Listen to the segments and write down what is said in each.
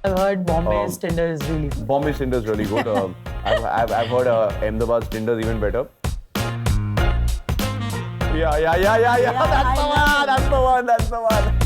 I've heard Bombay's Tinder is really good. Bombay Tinder is really good. I've heard Ahmedabad's Tinder is even better. Yeah. That's the one. That's the one. That's the one.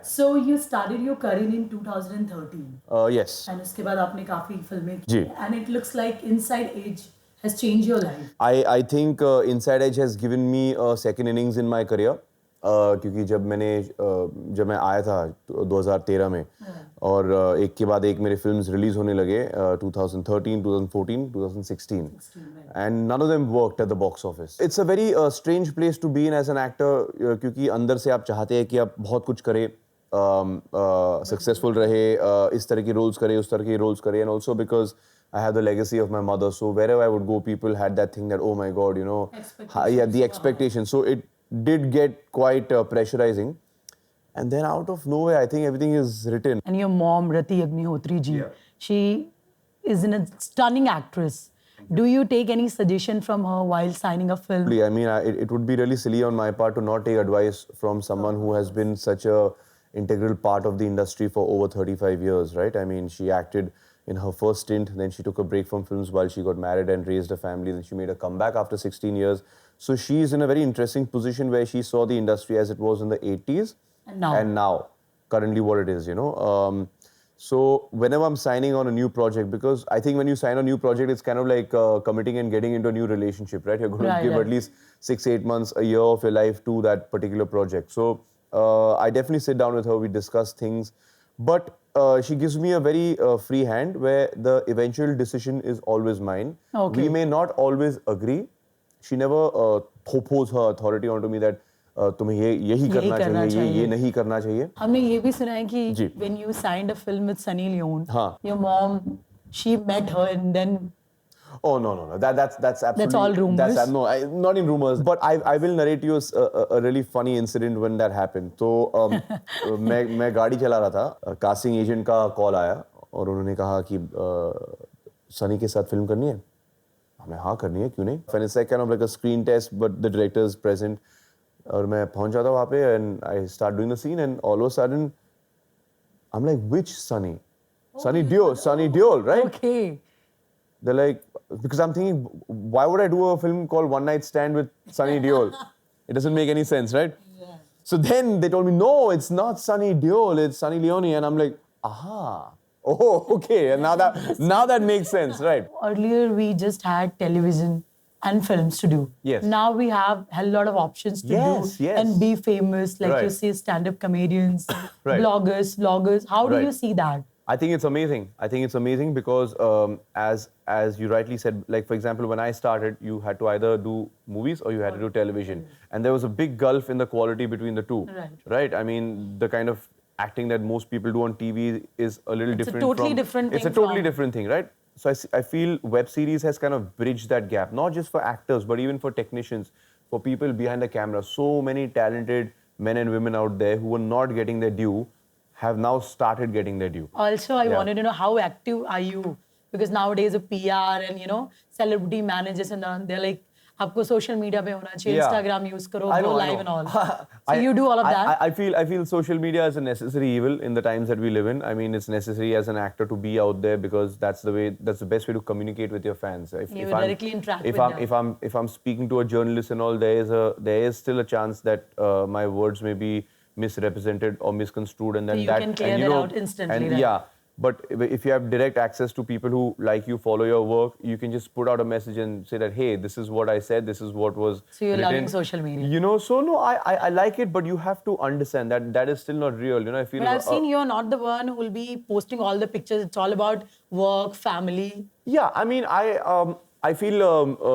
So you started your career in 2013. Yes. And उसके बाद आपने काफी फिल्में की. जी. And it looks like Inside Age has changed your life. I think Inside Edge has given me a second innings in my career. क्योंकि जब मैं आया था 2013 में और एक के बाद एक मेरे फिल्म्स रिलीज होने लगे 2013, 2014, 2016 and none of them worked at the box office. It's a very strange place to be in as an actor क्योंकि अंदर से आप चाहते हैं कि आप बहुत कुछ करें, सक्सेसफुल रहे, इस तरह के रोल्स करे, उस तरह के रोल्स करे, and also because I have the legacy of my mother, so wherever I would go, people had that thing that, oh my God, you know, the expectation. So it did get quite pressurizing. And then out of nowhere, I think everything is written. And your mom, Rati Agnihotri ji, she is a stunning actress. Do you take any suggestion from her while signing a film? I mean, it would be really silly on my part to not take advice from someone who has been such a integral part of the industry for over 35 years, right? I mean, she acted in her first stint, then she took a break from films while she got married and raised a family, then she made a comeback after 16 years. So she's in a very interesting position where she saw the industry as it was in the 80s and now currently what it is, you know. So whenever I'm signing on a new project, because I think when you sign a new project, it's kind of like committing and getting into a new relationship, right? You're going to give at least 6-8 months, a year of your life to that particular project. So I definitely sit down with her, we discuss things, but she gives me a very free hand where the eventual decision is always mine. We may not always agree. She never throws her authority onto me that तुम्हें यही करना चाहिए, ये नहीं करना चाहिए. हमने ये भी सुना है कि when you signed a film with Sunny Leone, your mom, she met her and then. Oh no. That's absolutely. That's all rumors. Not in rumors. But I will narrate you a really funny incident when that happened. So मैं गाड़ी चला रहा था, casting agent का call आया और उन्होंने कहा कि सनी के साथ फिल्म करनी है. हमने हाँ करनी है, क्यों नहीं? And it's like kind of like a screen test, but the director is present. और मैं पहुंच जाता वहाँ पे and I start doing the scene and all of a sudden I'm like, which Sunny? Sunny Deol, right? Okay. They're like, because I'm thinking, why would I do a film called One Night Stand with Sunny Deol? It doesn't make any sense, right? Yeah. So then they told me, no, it's not Sunny Deol, it's Sunny Leone. And I'm like, aha. Oh, okay. And now that makes sense, right? Earlier, we just had television and films to do. Yes. Now we have a lot of options to do and be famous, like you say, stand-up comedians, bloggers, vloggers. How do you see that? I think it's amazing. Because as you rightly said, like for example, when I started, you had to either do movies or you had to do television. And there was a big gulf in the quality between the two. Right? I mean, the kind of acting that most people do on TV is a little different. It's a totally different thing. It's a totally different thing, right? So I feel web series has kind of bridged that gap, not just for actors, but even for technicians, for people behind the camera. So many talented men and women out there who were not getting their due have now started getting their due. Also, I wanted to know, how active are you? Because nowadays, PR and, you know, celebrity managers and they're like, आपको social media पे होना चाहिए, Instagram use करो, go live and all. So you do all of that? I feel social media is a necessary evil in the times that we live in. I mean, it's necessary as an actor to be out there because that's the best way to communicate with your fans. You directly interact with them. If I'm speaking to a journalist and all, there is still a chance that my words may be misrepresented or misconstrued, and then so you can clear that out instantly. And right? But if you have direct access to people who like you, follow your work, you can just put out a message and say that, hey, this is what I said, this is what was So you're written. loving social media. You know, so no, I like it, but you have to understand that is still not real. You know, I feel. But I've seen you're not the one who will be posting all the pictures. It's all about work, family. Yeah, I mean, I feel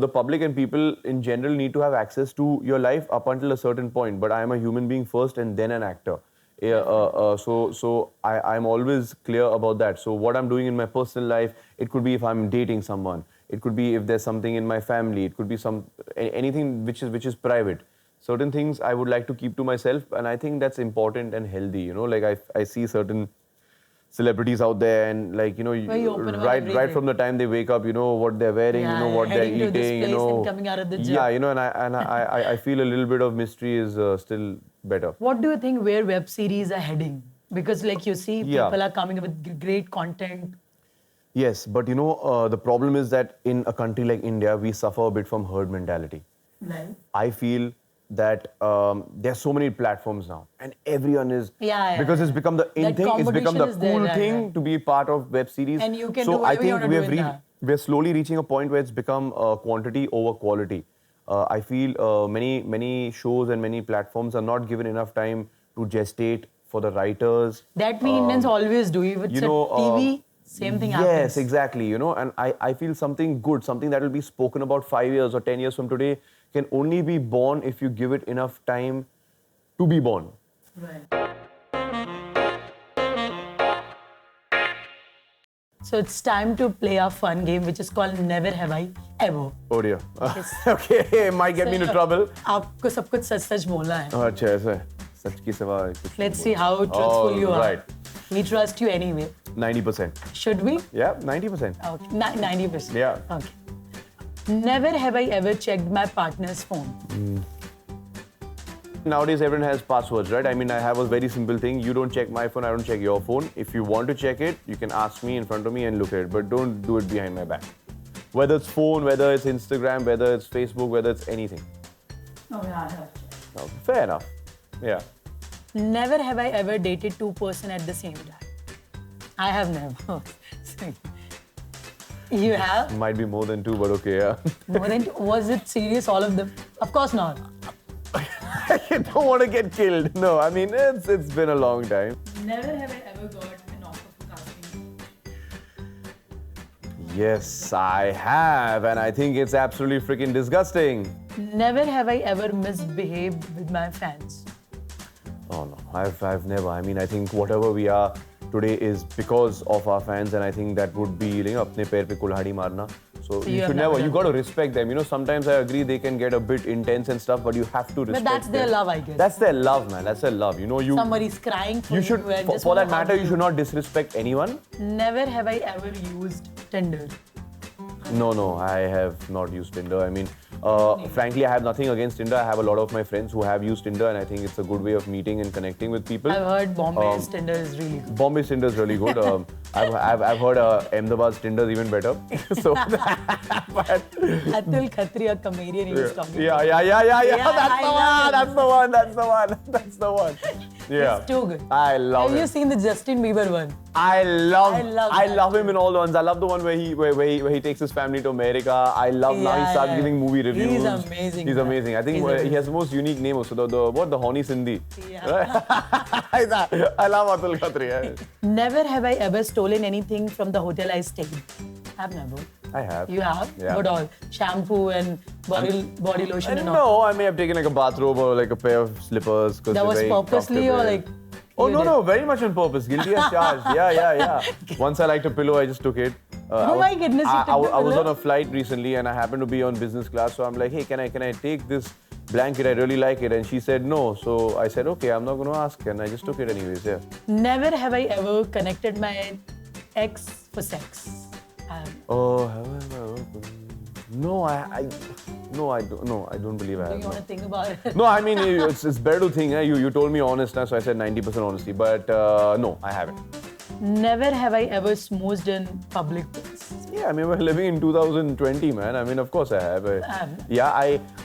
the public and people in general need to have access to your life up until a certain point. But I am a human being first and then an actor. So I'm always clear about that. So what I'm doing in my personal life, it could be if I'm dating someone, it could be if there's something in my family, it could be anything which is private. Certain things I would like to keep to myself, and I think that's important and healthy. You know, like I see certain celebrities out there, and like Very open about right everything. from the time they wake up, what they're wearing, what they're heading to this eating, place and coming out of the gym. Yeah, I feel a little bit of mystery is still better. What do you think where web series are heading? Because like you see, Yeah. people are coming up with great content. Yes, but the problem is that in a country like India, we suffer a bit from herd mentality. Right. I feel that there's so many platforms now, and everyone is because it's become the in That thing. It's become the competition is cool there, thing right. to be part of web series. And you can so do I whatever you think wanna do in that. we're slowly reaching a point where it's become quantity over quality. I feel many shows and many platforms are not given enough time to gestate for the writers. That we Indians always do. If it's a TV, same thing happens. Yes, exactly. And I feel something good, something that will be spoken about 5 years or 10 years from today can only be born if you give it enough time to be born. Right. So it's time to play our fun game, which is called Never Have I Ever. Oh dear. Okay, might get me into trouble. आपको सब कुछ सच बोलना है. अच्छा ऐसा है. सच की सवा कुछ. Let's see how truthful you are. Right. We trust you anyway. 90%. Should we? Yeah, 90%. Okay. 90%. Yeah. Okay. Never have I ever checked my partner's phone. Nowadays, everyone has passwords, right? I mean, I have a very simple thing. You don't check my phone, I don't check your phone. If you want to check it, you can ask me in front of me and look at it. But don't do it behind my back. Whether it's phone, whether it's Instagram, whether it's Facebook, whether it's anything. Oh, yeah, I have. No, fair enough. Yeah. Never have I ever dated two person at the same time. I have never. You have? Might be more than two, but okay, yeah. More than two? Was it serious, all of them? Of course not. I don't want to get killed. No, I mean, it's been a long time. Never have I ever got an offer for casting. Yes, I have, and I think it's absolutely freaking disgusting. Never have I ever misbehaved with my fans. Oh no, I've never. I mean, I think whatever we are today is because of our fans, and I think that would be apne pair pe kulhadi marna. So you have should never never. You done got to respect them. Sometimes I agree they can get a bit intense and stuff, but you have to respect. But that's their them. love, I guess. That's their love, man. That's their love. Somebody's crying for You should. and just For that wanna hug matter, you should not disrespect anyone. Never have I ever used Tinder. No, I have not used Tinder. I mean, frankly, I have nothing against Tinder. I have a lot of my friends who have used Tinder, and I think it's a good way of meeting and connecting with people. I've heard Bombay's Tinder is really good. Bombay's Tinder is really good. I've heard Ahmedabad's Tinder is even better. So, but, Atul Khatri, a comedian, he was talking yeah. That's the one. Yeah. It's too good. I love Have you him. seen the Justin Bieber one? I love that him in all the ones. I love the one where he takes his family to America. I love now he starts giving movie reviews. He's amazing. He's amazing. I think he has the most unique name also. The Honey Sindhi. Yeah. I love Atul Khatri. Yeah. Never have I ever stolen anything from the hotel I stayed. I've never. I have. You have? Yeah. What all? Shampoo and body lotion and all? No, I may have taken like a bathrobe or like a pair of slippers. That was purposely or like... Oh, you no, did? no, very much on purpose. Guilty as charged. Yeah. Once I liked a pillow, I just took it. Oh my goodness, you took the I was pillow? on a flight recently and I happened to be on business class. So I'm like, hey, can I take this blanket? I really like it. And she said no. So I said, okay, I'm not going to ask. And I just took it anyways, yeah. Never have I ever connected my ex for sex. Oh, have I ever? No, I don't believe I have. Do you want to think about it? No, I mean, it's better to think. You told me honest, so I said 90% honesty. But no, I haven't. Never have I ever smoozed in public place. Yeah, I mean, we're living in 2020, man. I mean, of course I have. have. Yeah,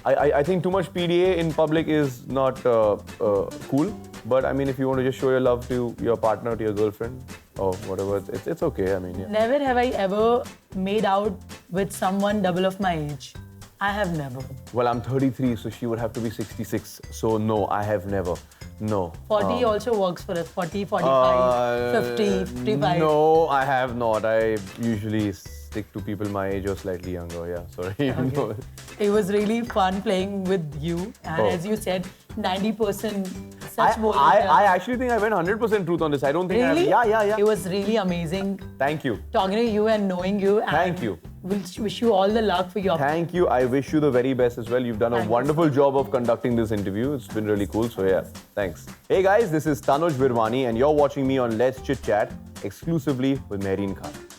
I think too much PDA in public is not cool. But I mean, if you want to just show your love to your partner, to your girlfriend, or whatever, it's okay. I mean, yeah. Never have I ever made out with someone double of my age. I have never. Well, I'm 33, so she would have to be 66. So no, I have never. No. 40 also works for us. 40, 45, 50, 55. No, I have not. I usually stick to people my age or slightly younger. Yeah, sorry. Okay. It was really fun playing with you. And Oh. as you said, 90% such I actually think I went 100% truth on this. I don't think Really? I have. Yeah. It was really amazing Thank you. talking to you and knowing you. And Thank you. We'll wish you all the luck for your... Thank you. I wish you the very best as well. You've done a Thank you. wonderful job of conducting this interview. It's been really cool. So yeah, thanks. Hey guys, this is Tanuj Virmani and you're watching me on Let's Chit Chat. exclusively with Mehreen Khan.